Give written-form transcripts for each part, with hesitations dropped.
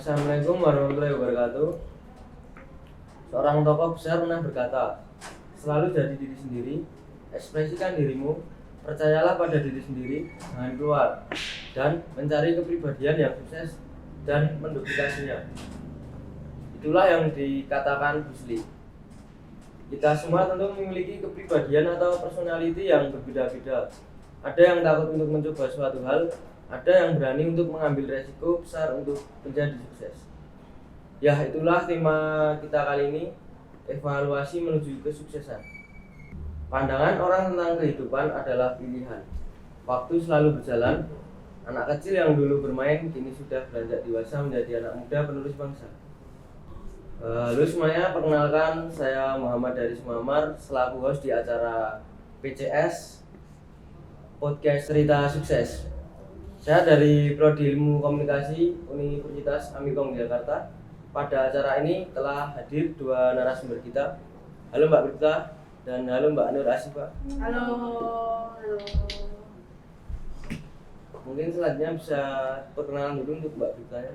Assalamualaikum warahmatullahi wabarakatuh. Seorang tokoh besar pernah berkata, selalu jadi diri sendiri, ekspresikan dirimu, percayalah pada diri sendiri, jangan keluar, dan mencari kepribadian yang sukses dan menduplikasinya. Itulah yang dikatakan Bruce Lee. Kita semua tentu memiliki kepribadian atau personality yang berbeda-beda. Ada yang takut untuk mencoba suatu hal, ada yang berani untuk mengambil resiko besar untuk menjadi sukses. Ya, itulah tema kita kali ini, evaluasi menuju kesuksesan. Pandangan orang tentang kehidupan adalah pilihan. Waktu selalu berjalan. Anak kecil yang dulu bermain kini sudah beranjak dewasa menjadi anak muda penerus bangsa. Halo semuanya, perkenalkan saya Muhammad dari Sumamar selaku host di acara PCS Podcast Cerita Sukses. Saya dari Prodi Ilmu Komunikasi Universitas Amikom Jakarta. Pada acara ini telah hadir dua narasumber kita. Halo Mbak Brita dan halo Mbak Nur Asifa. Halo. Mungkin selanjutnya bisa perkenalan dulu untuk Mbak Brita ya.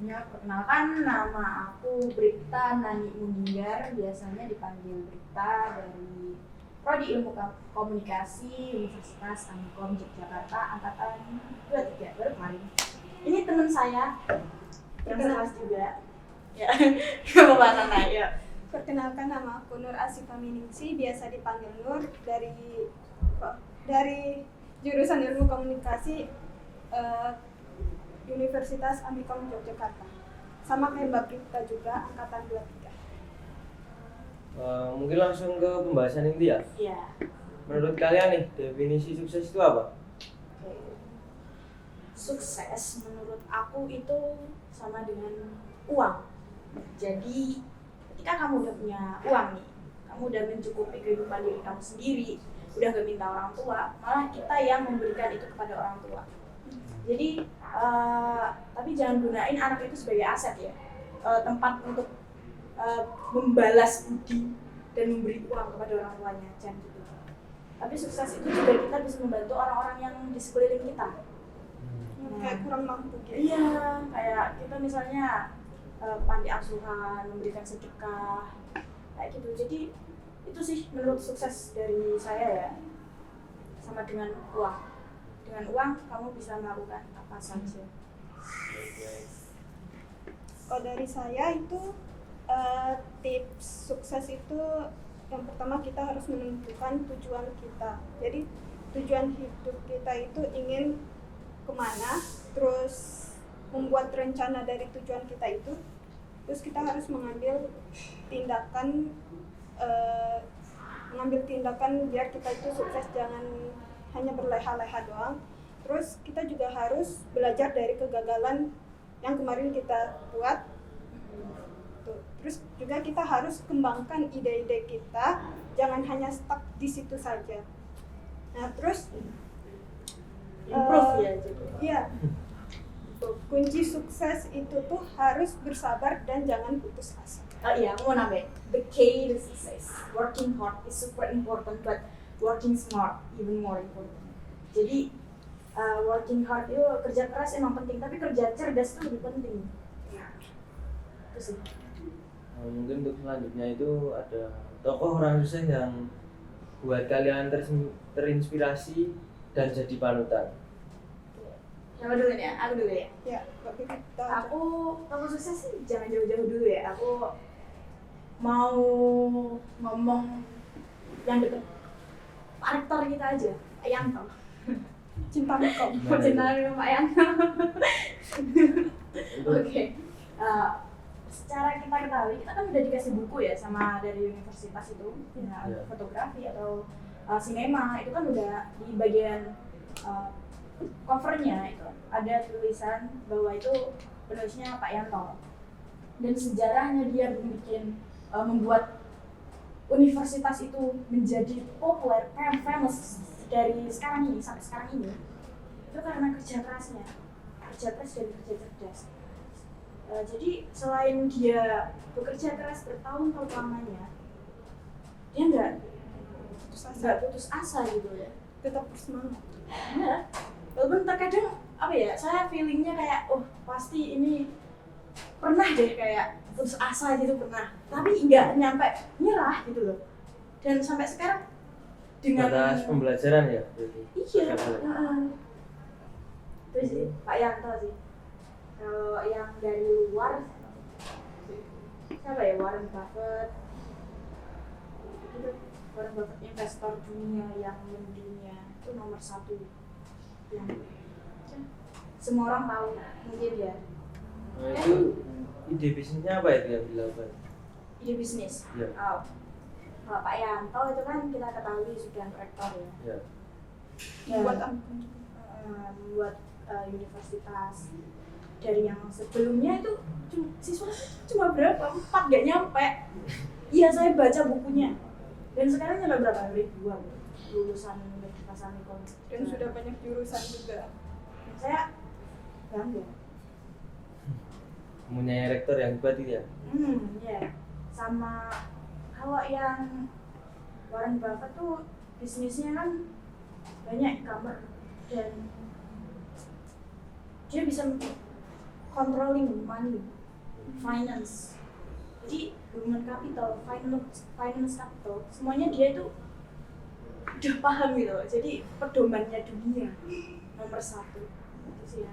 Ya, perkenalkan nama aku Brita Nani Muninggar, biasanya dipanggil Brita dari Prodi Ilmu Komunikasi Universitas Amikom Yogyakarta angkatan 23 baru kemarin. Ini teman saya yang sekelas juga. Ya, kebawa ya. Perkenalkan, nama aku Nur Asifa Miningsi, biasa dipanggil Nur, dari jurusan Ilmu Komunikasi Universitas Amikom Yogyakarta. Sama kayak Mbak Brita juga, angkatan 23. Mungkin langsung ke pembahasan inti ya. Iya. Menurut kalian nih, definisi sukses itu apa? Sukses menurut aku itu sama dengan uang. Jadi ketika kamu udah punya uang nih, kamu udah mencukupi kehidupan diri kamu sendiri, udah gak minta orang tua, malah kita yang memberikan itu kepada orang tua. Jadi tapi jangan gunain anak itu sebagai aset ya, tempat untuk membalas budi dan memberi uang kepada orang tuanya, jangan gitu. Tapi sukses itu juga kita bisa membantu orang-orang yang di sekeliling kita. Kayak kurang mampu gitu. Iya, kayak kita misalnya panti asuhan, memberikan sedekah, kayak gitu. Jadi itu sih menurut sukses dari saya ya, sama dengan uang. Dengan uang kamu bisa melakukan apa saja. Kalau dari saya itu tips sukses itu yang pertama kita harus menentukan tujuan kita. Jadi tujuan hidup kita itu ingin kemana, terus membuat rencana dari tujuan kita itu, terus kita harus mengambil tindakan biar kita itu sukses, jangan hanya berleha-leha doang. Terus kita juga harus belajar dari kegagalan yang kemarin kita buat. Terus juga kita harus kembangkan ide-ide kita, jangan hanya stuck di situ saja. Nah, terus Improve ya jadi. Iya. Kunci sukses itu tuh harus bersabar dan jangan putus asa. Iya, aku mau nambahin. The key to success. Working hard is super important, but working smart even more important. Jadi working hard itu kerja keras emang penting, tapi kerja cerdas itu lebih penting. Itu sih. Mungkin untuk selanjutnya itu ada tokoh orang sukses yang buat kalian terinspirasi dan jadi panutan. Siapa dulu nih? Aku dulu ya. Ya, Mbak Brita. Aku kalau sukses sih jangan jauh-jauh dulu ya. Aku mau ngomong yang deket aktor kita aja, Pak Yanto. Cinta Amikom. Cinta sama Pak Yanto. Oke. Secara kita ketahui, kita kan udah dikasih buku ya sama dari universitas itu, fotografi atau sinema, itu kan udah di bagian covernya itu ada tulisan bahwa itu penulisnya Pak Yanto, dan sejarahnya dia membuat universitas itu menjadi populer, famous dari sekarang ini sampai sekarang ini, itu karena kerja kerasnya, kerja keras dan kerja cerdas. Jadi selain dia bekerja keras bertahun-tahun lamanya, dia nggak putus asa gitu ya, Tetap bersemangat. ya. Walaupun terkadang apa ya, saya feelingnya kayak oh pasti ini pernah deh kayak putus asa gitu, pernah, tapi nggak nyampe nyerah gitu loh. Dan sampai sekarang dengan batas pembelajaran ya berarti. iya, itu sih Pak Yanto sih. Kalau yang dari luar siapa ya, Warren Buffett itu, Warren Buffett investor dunia yang mendunia itu nomor 1 yang semua orang tahu mungkin ya. Nah, itu ide bisnisnya apa itu yang dilakukan? Ide bisnis. Ya. Oh. Kalau Pak Yanto itu kan kita ketahui sudah rektor ya. Ya. Buat Membuat universitas dari yang sebelumnya itu siswa cuma berapa? 4 gak nyampe. Iya, saya baca bukunya. Dan sekarang ada berapa? Ribuan lulusan Universitas Amikom. dan sudah banyak jurusan juga. Saya bangga. Punya rektor yang hebat itu ya. Ya. Sama kalau yang Warren Buffett tuh bisnisnya kan banyak e-commerce dan dia bisa controlling money, finance. Jadi human capital, finance capital, semuanya dia itu udah paham gitu. Jadi pedomannya dunia nomor 1 itu sih ya.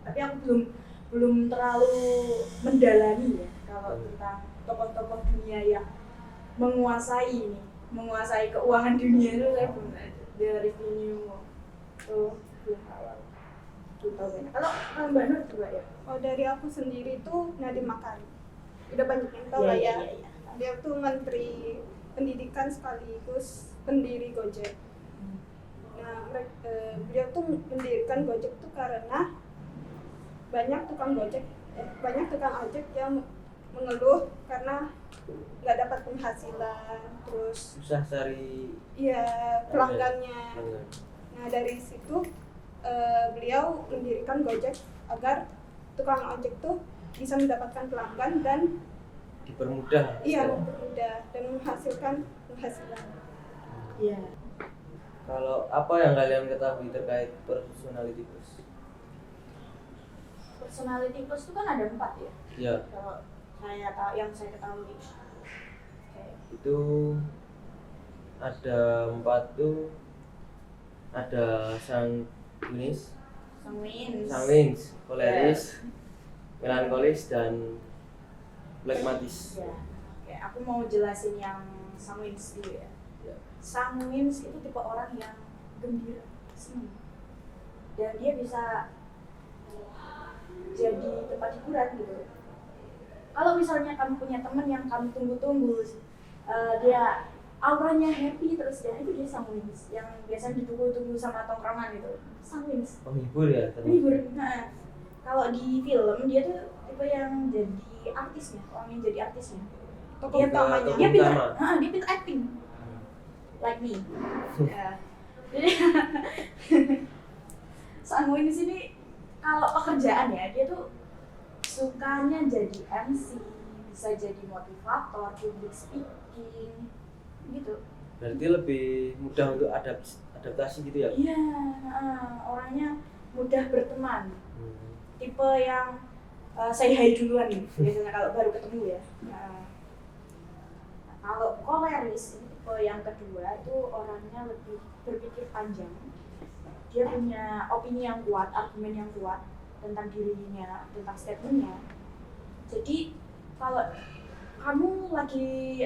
Tapi aku belum terlalu mendalami ya kalau tentang tokoh-tokoh dunia yang menguasai keuangan dunia itu. Saya belum ada. The revenue tuh belum tahu banyak. Kalau Mbak Nur juga ya. Oh, dari aku sendiri tuh Nadiem Makarim. Udah banyak yang tahu lah ya. Iya. Dia tuh Menteri Pendidikan sekaligus pendiri Gojek. Nah, beliau tuh mendirikan Gojek tuh karena banyak tukang ojek yang mengeluh karena nggak dapat penghasilan, terus Susah cari pelanggannya. pelanggan. Nah, dari situ beliau mendirikan Gojek agar tukang ojek tuh bisa mendapatkan pelanggan dan Dipermudah. mudah dan menghasilkan penghasilan. Iya. Kalau apa yang kalian ketahui terkait personality plus? Personality plus itu kan ada 4 ya. Ya, Kalau yang saya ketahui. itu ada 4 tuh, ada sanguinis, koleris, melankolis, dan phlegmatis. Ya. Oke, aku mau jelasin yang sanguins dulu ya. Ya. Sanguins itu tipe orang yang gembira, senang. Dan dia bisa jadi tempat hiburan gitu. Kalau misalnya kamu punya teman yang kamu tunggu-tunggu, dia auranya happy terus dia sanguins, yang biasanya ditunggu-tunggu sama tongkrongan gitu. Sanguins. Penghibur ya, Penghibur. Nah, kalau di film dia tuh tipe yang jadi artisnya, orang yang jadi artisnya. Tokoh Dia utamanya. tokoh dia pintar, utama. dia pintar acting, like me. Ya. Jadi sanguinis ini kalau pekerjaan ya, dia tuh sukanya jadi MC, bisa jadi motivator, public speaking, gitu. Berarti lebih mudah untuk adaptasi gitu ya? Iya, orangnya mudah berteman. Tipe yang say hi duluan nih, biasanya kalau baru ketemu ya. Nah, kalau koleris, ini tipe yang kedua itu orangnya lebih berpikir panjang. Dia punya opini yang kuat, argumen yang kuat tentang dirinya, tentang statementnya. Jadi kalau kamu lagi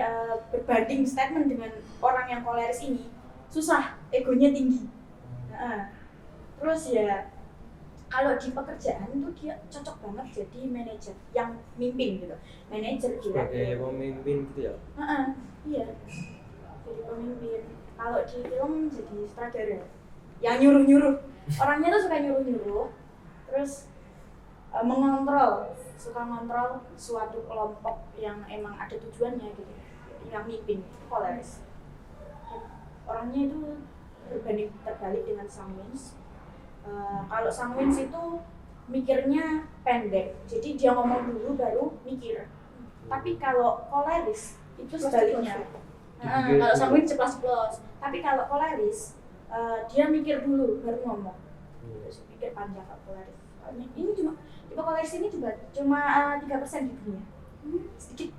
berbanding statement dengan orang yang koleris ini, susah, egonya tinggi. Terus ya, kalau di pekerjaan itu dia cocok banget jadi manajer yang mimpin gitu, manajer Sebagai pemimpin gitu ya? Iya, jadi pemimpin. Kalau di film jadi sutradara yang nyuruh-nyuruh, orangnya tuh suka nyuruh-nyuruh, terus mengontrol, suka ngontrol suatu kelompok yang emang ada tujuannya gitu, yang mimpin, koleris. Orangnya itu berbanding terbalik dengan sanguins. Kalau sanguins itu mikirnya pendek, jadi dia ngomong dulu baru mikir. Tapi kalau koleris itu sebaliknya. Kalau sanguins ceplos-ceplos, tapi kalau koleris dia mikir dulu baru ngomong. pikir panjang kalau Polaris. Ini cuma tipe Polaris ini cuma 3% di dunia. Sedikit.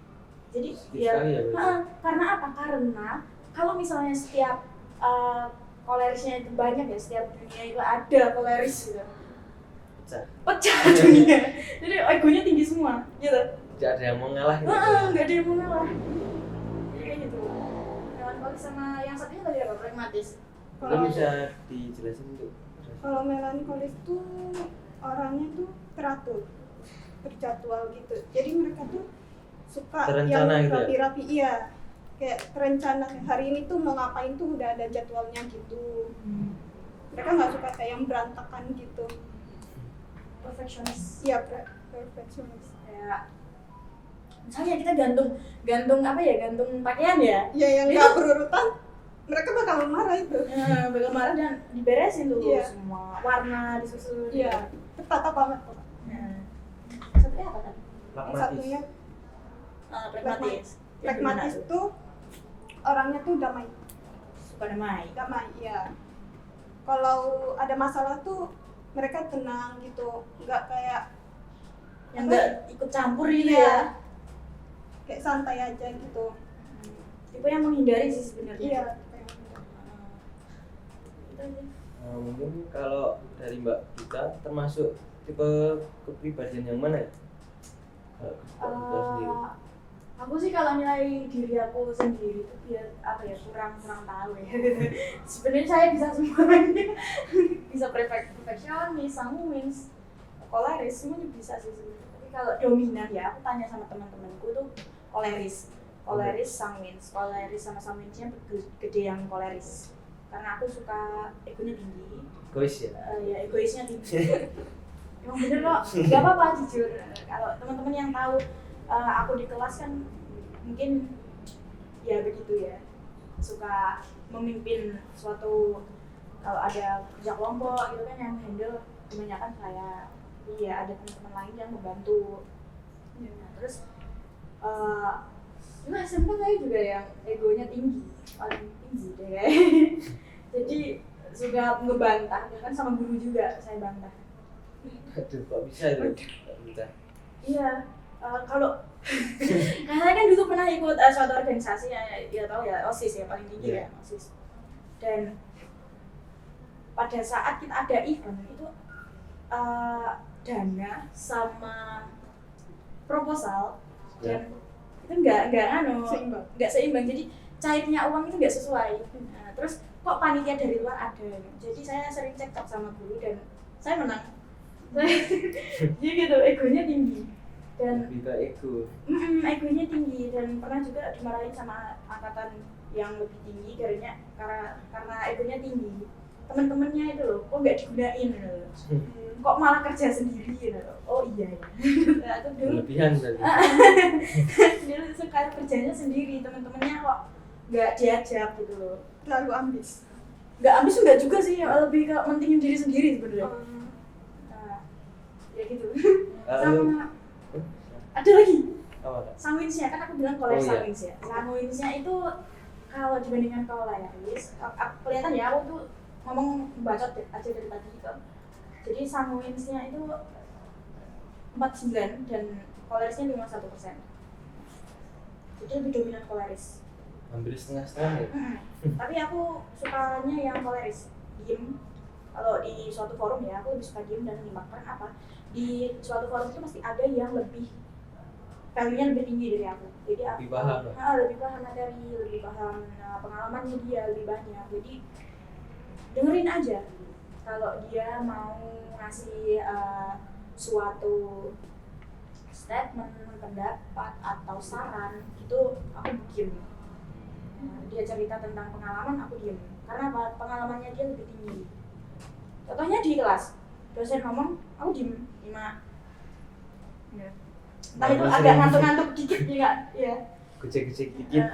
Jadi Sedikit ya, sekali ya, berarti. karena apa? Karena kalau misalnya setiap Polarisnya itu banyak ya, setiap dunia itu ada Polaris gitu. Pecah dunia. Jadi egonya tinggi semua, gitu. Tidak ada yang mau ngalah gitu. Nggak ada yang mau ngalah. Kayak gitu. Melankolis sama yang satunya tadi apa? Pragmatis. Mungkin bisa dijelasin tuh. Kalau melankolis tuh orangnya tuh teratur, terjadwal gitu. Jadi mereka tuh suka Terencana yang gitu ya? rapi-rapi, iya. Kayak terencana, hari ini tuh mau ngapain tuh udah ada jadwalnya gitu. Mereka nggak suka kayak yang berantakan gitu. Perfeksionis. Iya, perfeksionis. Kayak misalnya kita gantung apa ya, gantung pakaian ya. Ya yang nggak berurutan, mereka bakal marah itu. Bakal marah dan diberesin dulu Iya. semua warna disusun. Iya, tertata banget kok. Satunya apa kan? Yang Pragmatis. satunya Pragmatis. pragmatis tuh orangnya tuh damai, Suka damai. ya. Kalau ada masalah tuh mereka tenang gitu, nggak kayak Yang apa? enggak ikut campur gitu Iya. ya. Kayak santai aja gitu. Tipe yang menghindari sih sebenarnya. Iya. Itu aja. Mungkin kalau dari Mbak Gita termasuk tipe kepribadian yang mana ya? Kalau Mbak Gita sendiri. Aku sih kalau nilai diri aku sendiri itu biar apa ya, kurang tahu ya. Sebenarnya saya bisa semuanya. Bisa perfeksionis, sanguins, koleris, semuanya bisa sih sebenarnya. Tapi kalau dominan ya, aku tanya sama teman-temanku tuh koleris, sanguins, koleris sama sanguinsnya gede yang koleris. Karena aku suka egonya tinggi. Egois ya? Ya egoisnya tinggi. Emang bener kok, nggak apa-apa jujur. Kalau teman-teman yang tahu aku di kelas kan mungkin ya begitu ya, suka memimpin suatu, kalau ada kerja kelompok gitu kan yang handle kebanyakan saya. Iya, ada teman-teman lain yang membantu. Nah, terus juga SMP saya juga yang egonya tinggi, paling tinggi deh kayaknya. Jadi suka ngebantah, kan sama guru juga saya bantah. Aduh, kok bisa itu? Mbak Gita? Iya, kalau karena saya kan dulu pernah ikut suatu organisasi ya tahu ya, OSIS ya, paling tinggi ya, OSIS. Dan pada saat kita ada event itu dana sama proposal dan itu nggak nggak seimbang, jadi cairnya uang itu nggak sesuai. Nah, terus kok panitia dari luar ada, jadi saya sering cek talk sama guru dan saya menang. Jadi gitu, egonya tinggi dan Lebih ke ego. egonya tinggi dan pernah juga dimarahin sama angkatan yang lebih tinggi karena egonya tinggi. Teman-temannya itu loh, kok nggak digunain loh. Kok malah kerja sendiri gitu loh. Oh iya ya. Aku dulu Berlebihan tadi. dulu suka kerjanya sendiri, teman-temannya kok nggak diajak gitu loh. Terlalu ambis. Nggak ambis enggak juga sih, lebih ke mentingin diri sendiri sebenarnya. Nah, ya gitu. Sama ada lagi Apa Kak? sanguinsnya, kan aku bilang koleris. Oh, iya. Sanguins ya. Sanguinsnya itu kalau dibandingkan koleris, kelihatan ya aku tuh ngomong bacot aja dari tadi gitu. Jadi sanguinsnya itu 49 dan kolerisnya 51%. Jadi lebih dominan koleris. Hampir setengah-setengah ya? Tapi aku sukanya yang koleris, diem. Kalau di suatu forum ya, aku lebih suka diem dan nyimak. Karena apa? Di suatu forum itu pasti ada yang lebih value-nya lebih tinggi dari aku. Jadi Lebih paham lah. lebih paham materi, lebih paham pengalamannya dia lebih banyak. Jadi dengerin aja. Kalau dia mau ngasih suatu statement, pendapat atau saran, itu aku diem. Dia cerita tentang pengalaman, aku diem. Karena apa? Pengalamannya dia lebih tinggi. Contohnya di kelas, dosen ngomong, aku diem 5. Ya. Entah itu agak ngantuk-ngantuk dikit juga, ya. Gecek-gecek dikit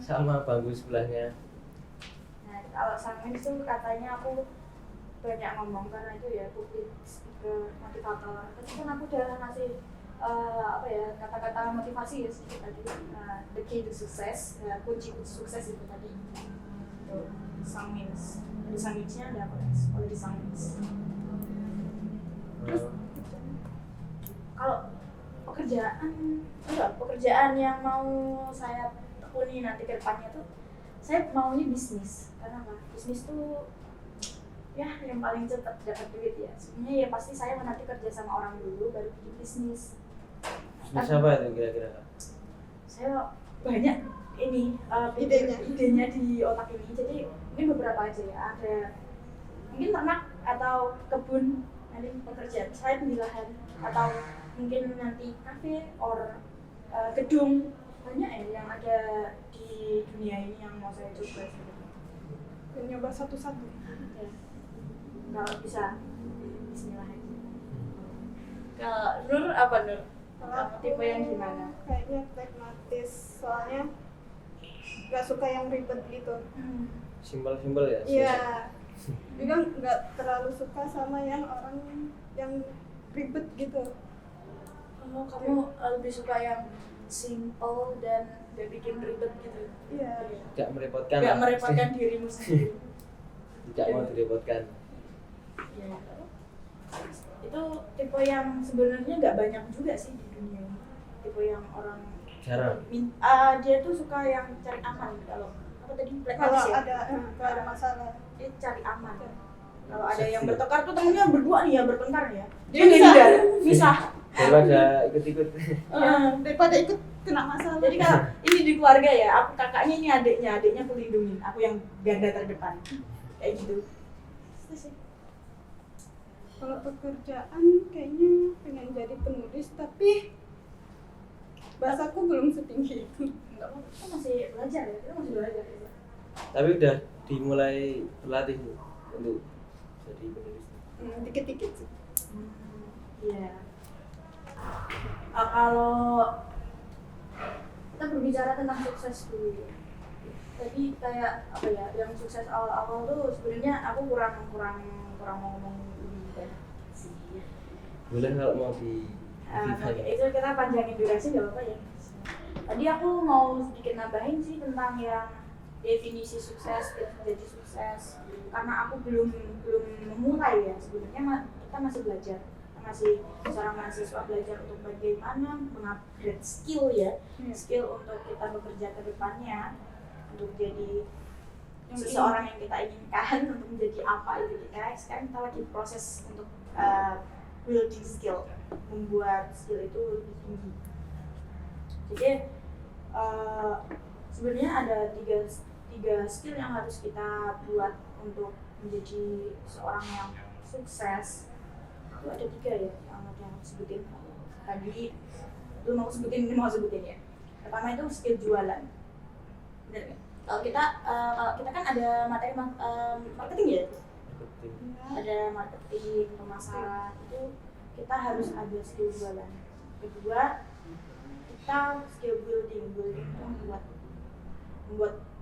sama bangku sebelahnya. Nah, kalau sanguin itu katanya aku banyak ngomong karena itu ya public speaker, motivator. Tapi kan aku udah ngasih apa ya, kata-kata motivasi ya sedikit tadi. Nah, the key to success, ya, kunci sukses itu tadi. Itu sanguins. Di sanguinsnya ada apa? Kalau di sanguins. pekerjaan yang mau saya tekuni nanti ke depannya tuh saya maunya bisnis. Karena apa? Bisnis tuh ya yang paling cepat dapat duit ya. Sebenarnya ya pasti saya nanti kerja sama orang dulu baru bikin bisnis. Bisnis apa itu kira-kira Kak? Saya banyak ini idenya di otak ini. Jadi ini beberapa aja ya. Ada mungkin ternak atau kebun, nanti pekerjaan saya di lahan, atau mungkin nanti kafe or gedung. Banyak ya yang ada di dunia ini yang mau saya coba Dan nyoba satu-satu. ya. Kalau bisa bismillah aja. Kalau Nur apa Nur? Kalau Kamu tipe yang gimana? Kayaknya pragmatis, soalnya nggak suka yang ribet gitu. Simpel-simpel ya? Iya. Juga nggak terlalu suka sama yang orang yang ribet gitu. Kamu lebih suka yang simple dan gak bikin ribet gitu. Iya. Tidak merepotkan. Gak lah. merepotkan dirimu sendiri. Tidak mau direpotkan. Ya. Itu tipe yang sebenarnya nggak banyak juga sih di dunia ini. Tipe yang orang Jarang. dia tuh suka yang cari aman. Kalau apa tadi Kalau pragmatis ya? ada masalah. Dia cari aman. Kalau ada Safety. yang bertengkar tuh temennya berdua nih ya bertengkar ya. Dia bisa. Misah. Kalau ada ikut-ikut. Daripada ikut kena masalah. Jadi kalau ini di keluarga ya, aku kakaknya ini adiknya aku lindungin, aku yang garda terdepan. Kayak gitu. Itu sih. Kalau pekerjaan kayaknya pengen jadi penulis, tapi bahasaku belum setinggi itu. Enggak apa-apa, kita masih belajar ya, kita masih belajar ya. Tapi udah dimulai berlatih untuk jadi penulis. Dikit-dikit sih. Iya. Kalau kita berbicara tentang sukses dulu. Tadi kayak apa ya, yang sukses awal-awal tuh sebenarnya aku kurang mau ngomong lebih banyak sih. Boleh kalau mau di Itu kita panjangin durasi nggak apa-apa ya. Tadi aku mau sedikit nambahin sih tentang yang definisi sukses, jadi sukses. Karena aku belum memulai ya, sebenarnya kita masih belajar. Masih seorang mahasiswa belajar untuk bagaimana mengupgrade skill ya, skill untuk kita bekerja ke depannya, untuk jadi seseorang yang kita inginkan, untuk menjadi apa itu kita. Sekarang kita lagi proses untuk building skill, membuat skill itu lebih tinggi. Jadi sebenarnya ada tiga skill yang harus kita buat untuk menjadi seorang yang sukses. Itu ada 3 ya yang ada sebutin tadi. Lu mau sebutin ya. Pertama itu skill jualan. Benar kan? Kalau kita kan ada materi marketing ya. Ada marketing, pemasaran, itu kita harus ada skill jualan. Kedua, kita skill building itu membuat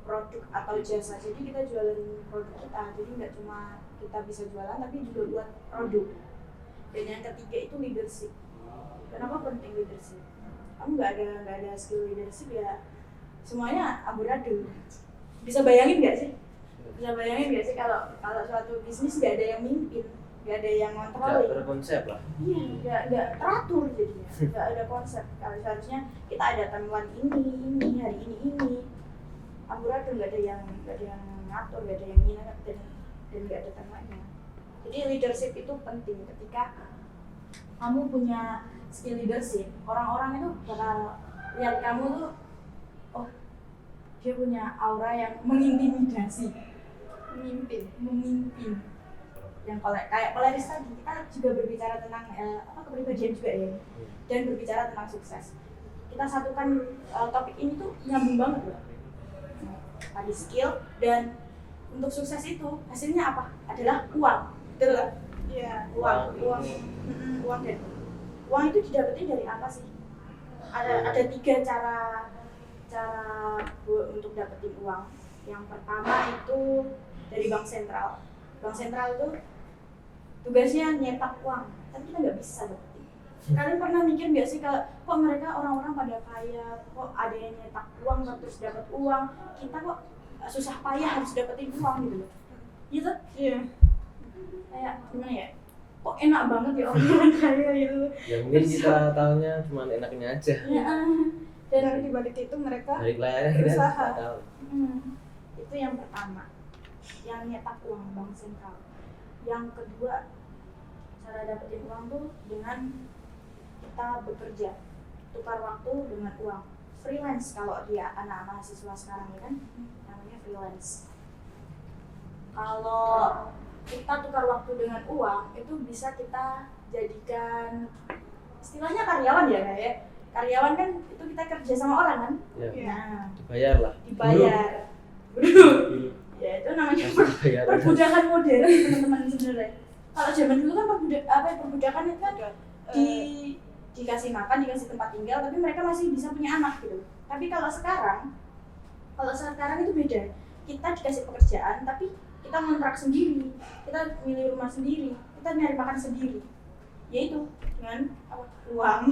produk atau jasa. Jadi kita jualan produk kita. Jadi nggak cuma kita bisa jualan, tapi juga buat produk. Dan yang ketiga itu leadership. Kenapa penting leadership? Kamu nggak ada skill leadership ya semuanya amburadul. Bisa bayangin nggak sih? Kalau suatu bisnis nggak ada yang mimpin, nggak ada yang ngontrolin. Nggak berkonsep lah. Iya, nggak teratur jadinya. Nggak ada konsep. Kalau seharusnya kita ada timeline ini hari ini. Amburadul, nggak ada yang ngatur, nggak ada yang nginep dan nggak ada timeline-nya. Jadi leadership itu penting. Ketika kamu punya skill leadership, orang-orang itu bakal lihat kamu tuh, oh dia punya aura yang mengintimidasi, memimpin. Yang kayak polaris tadi, kita juga berbicara tentang kepribadian juga ya, dan berbicara tentang sukses. Kita satukan topik ini tuh nyambung banget loh. Tadi skill, dan untuk sukses itu hasilnya apa? Adalah uang. Betul kan? Iya. Uang dan uang itu didapetin dari apa sih? Ada 3 cara untuk dapetin uang. Yang pertama itu dari bank sentral. Bank sentral itu tugasnya nyetak uang, tapi kita nggak bisa dapetin. Kalian pernah mikir nggak sih kalau kok mereka orang-orang pada kaya, kok ada yang nyetak uang terus dapat uang, kita kok susah payah harus dapetin uang gitu loh. Gitu? Iya. Kayak gimana ya? kok enak banget ya orang kaya itu. Ya mungkin kita tahunya cuma enaknya aja. Ya, Dan dan di balik itu mereka Balik layarnya kita berusaha. nggak tahu. itu yang pertama, yang nyetak uang bank sentral. Yang kedua, cara dapetin uang tuh dengan kita bekerja, tukar waktu dengan uang. Freelance kalau dia anak mahasiswa sekarang ya kan, namanya freelance. Kalau kita tukar waktu dengan uang, itu bisa kita jadikan istilahnya karyawan ya kayak. Karyawan kan itu kita kerja sama orang kan. Ya, Nah, dibayar lah. dibayar. Dulu. Ya itu namanya Masih dibayar. perbudakan modern teman-teman sebenarnya. Kalau zaman dulu kan perbudakan itu kan dikasih makan, dikasih tempat tinggal, tapi mereka masih bisa punya anak gitu. Tapi kalau sekarang itu beda. Kita dikasih pekerjaan, tapi kita ngontrak sendiri, kita milih rumah sendiri, kita nyari makan sendiri. Yaitu dengan uang.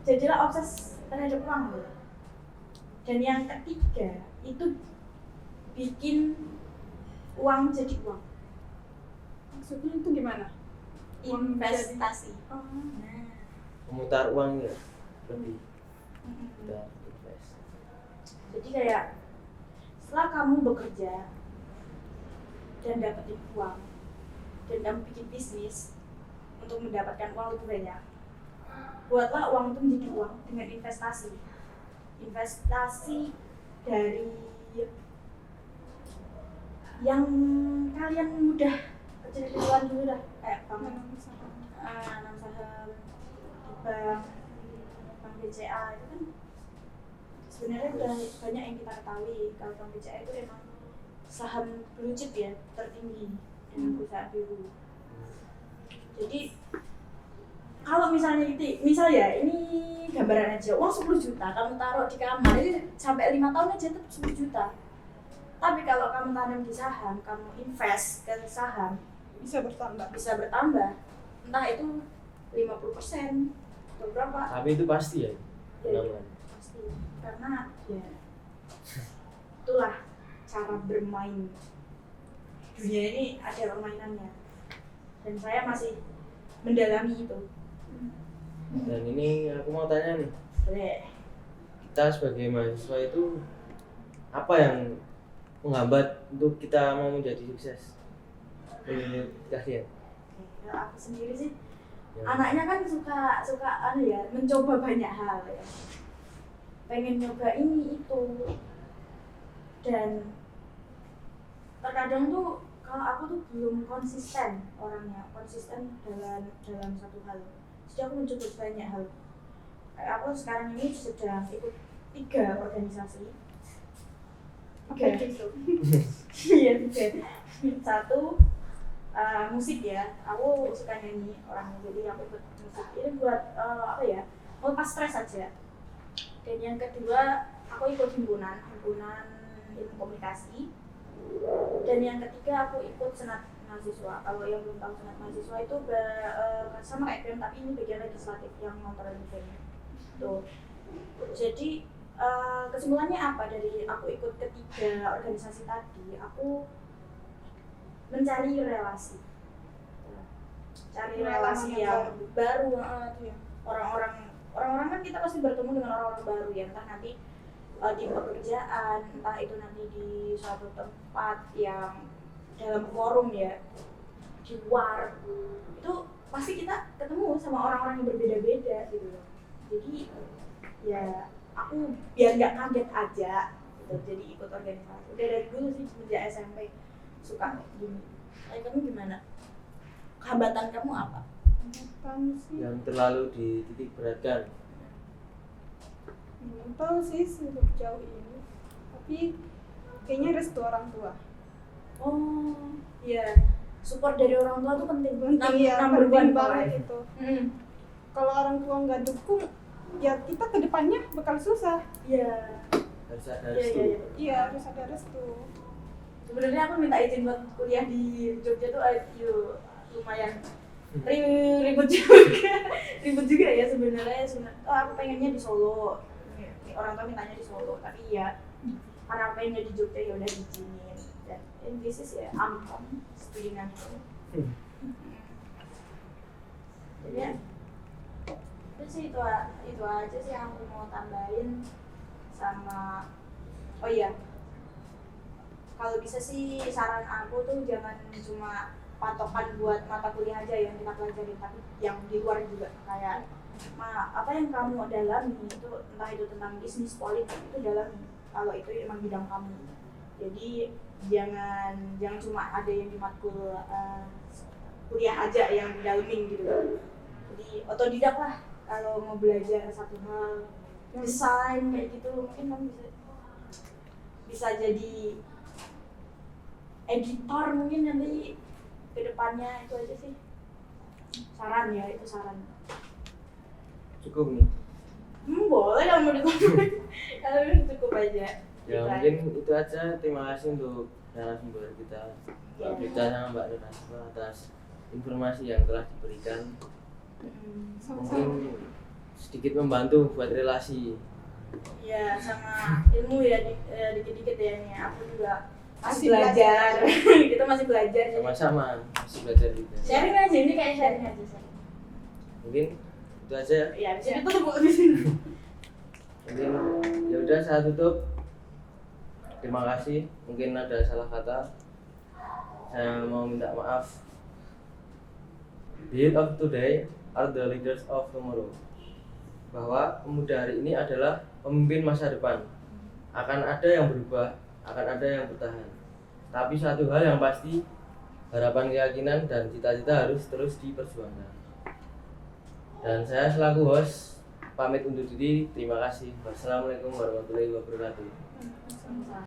Jadilah obses terhadap uang gitu. Dan yang ketiga itu bikin uang jadi uang. Maksudnya itu gimana? Investasi. Nah, Memutar uang ya lebih kita invest. jadi kayak setelah kamu bekerja dan dapetin uang dan kamu bikin bisnis untuk mendapatkan uang lebih banyak, buatlah uang itu menjadi uang dengan investasi dari yang kalian mudah kecil-kecilan dulu dah, kayak bank, nanam saham di bank BCA itu kan sebenarnya udah banyak yang kita ketahui. Kalau bank BCA itu emang saham blue chip ya, tertinggi dengan perusahaan biru. Jadi kalau misalnya ini gambaran aja, uang 10 juta kamu taruh di kamar ini sampai 5 tahun aja tetap 10 juta. Tapi kalau kamu tanam di saham, kamu invest ke saham, Bisa bertambah. entah itu 50% atau berapa. Tapi itu pasti ya. Ya, Penambahan. pasti. Karena ya itulah cara bermain. Dunia ini ada permainannya. Dan saya masih mendalami itu. Dan ini aku mau tanya nih, Boleh. kita sebagai mahasiswa itu apa yang menghambat untuk kita mau menjadi sukses? Menurut kalian? Kalau aku sendiri sih, Ya. anaknya kan suka mencoba banyak hal ya. Pengen nyoba ini itu. Dan terkadang tuh kalau aku tuh belum konsisten orangnya, dalam satu hal. Jadi aku mencoba banyak hal. Kayak aku sekarang ini sedang ikut 3 organisasi. Apa itu? Iya, 3. Satu musik ya. Aku suka nyanyi orangnya, jadi aku ikut musik. Ini buat melepas stres aja. Dan yang kedua, aku ikut himpunan ilmu komunikasi. Dan yang ketiga, aku ikut senat mahasiswa. Kalau yang belum tahu senat mahasiswa itu sama kayak BEM, tapi ini bagian legislatif yang ngontrolin BEM. Tuh. Jadi kesimpulannya apa dari aku ikut ketiga organisasi tadi? Aku mencari relasi. Cari relasi yang baru. Orang-orang kan kita pasti bertemu dengan orang-orang baru ya, entah nanti di pekerjaan, entah itu nanti di suatu tempat yang dalam forum ya, di luar, itu pasti kita ketemu sama orang-orang yang berbeda-beda gitu loh. Jadi ya aku biar nggak kaget aja gitu, jadi ikut organisasi. Udah dari dulu sih, sejak SMP suka gini. Kamu gimana? Hambatan kamu apa? Yang terlalu dititik beratkan. Belum tahu sih sejauh ini. Tapi kayaknya restu orang tua. Oh iya, support dari orang tua tuh penting. Iya, Number penting one banget itu. Kalau orang tua nggak dukung, ya kita kedepannya bakal susah. Iya. Harus ada Iya, restu. iya. Iya, harus ada restu. Sebenarnya aku minta izin buat kuliah di Jogja tuh lumayan ribet juga ya sebenarnya. Aku pengennya di Solo, orang tua mintanya di Solo, tapi ya karena aku pengennya di Jogja ya udah diizinin. Dan bisnis ya aman studi nanti. Ya. Itu sih itu aja sih yang aku mau tambahin sama oh iya. Kalau bisa sih saran aku tuh jangan cuma patokan buat mata kuliah aja yang kita pelajari, tapi yang di luar juga kayak apa yang kamu dalami itu, entah itu tentang bisnis, politik, itu dalami kalau itu emang bidang kamu. Jadi jangan cuma ada yang di matkul kuliah aja yang didalamin gitu. Jadi otodidak lah kalau mau belajar satu hal, desain kayak gitu, mungkin kamu bisa jadi editor mungkin nanti ke depannya. Itu aja sih saran ya, itu saran. Cukup nih. Boleh kamu ditambahin. Kalau cukup aja. Ya mungkin itu aja. Terima kasih untuk narasumber kita, Mbak Brita sama Mbak Nurhasma atas informasi yang telah diberikan. Mungkin sedikit membantu buat relasi. Ya sama ilmu ya dikit-dikit ya nih. Aku juga masih Masih belajar. Kita masih belajar. Jadi Sama-sama masih belajar juga. sharing aja, ini kayak sharing aja. Mungkin itu aja. Ya bisa ditutup di sini. Mungkin ya udah saya tutup. Terima kasih. Mungkin ada salah kata. Saya mau minta maaf. The youth of today are the leaders of tomorrow. Bahwa pemuda hari ini adalah pemimpin masa depan. Akan ada yang berubah, akan ada yang bertahan. Tapi satu hal yang pasti, harapan, keyakinan, dan cita-cita harus terus diperjuangkan. Dan saya selaku host pamit undur diri. Terima kasih. Wassalamualaikum warahmatullahi wabarakatuh. Sama-sama.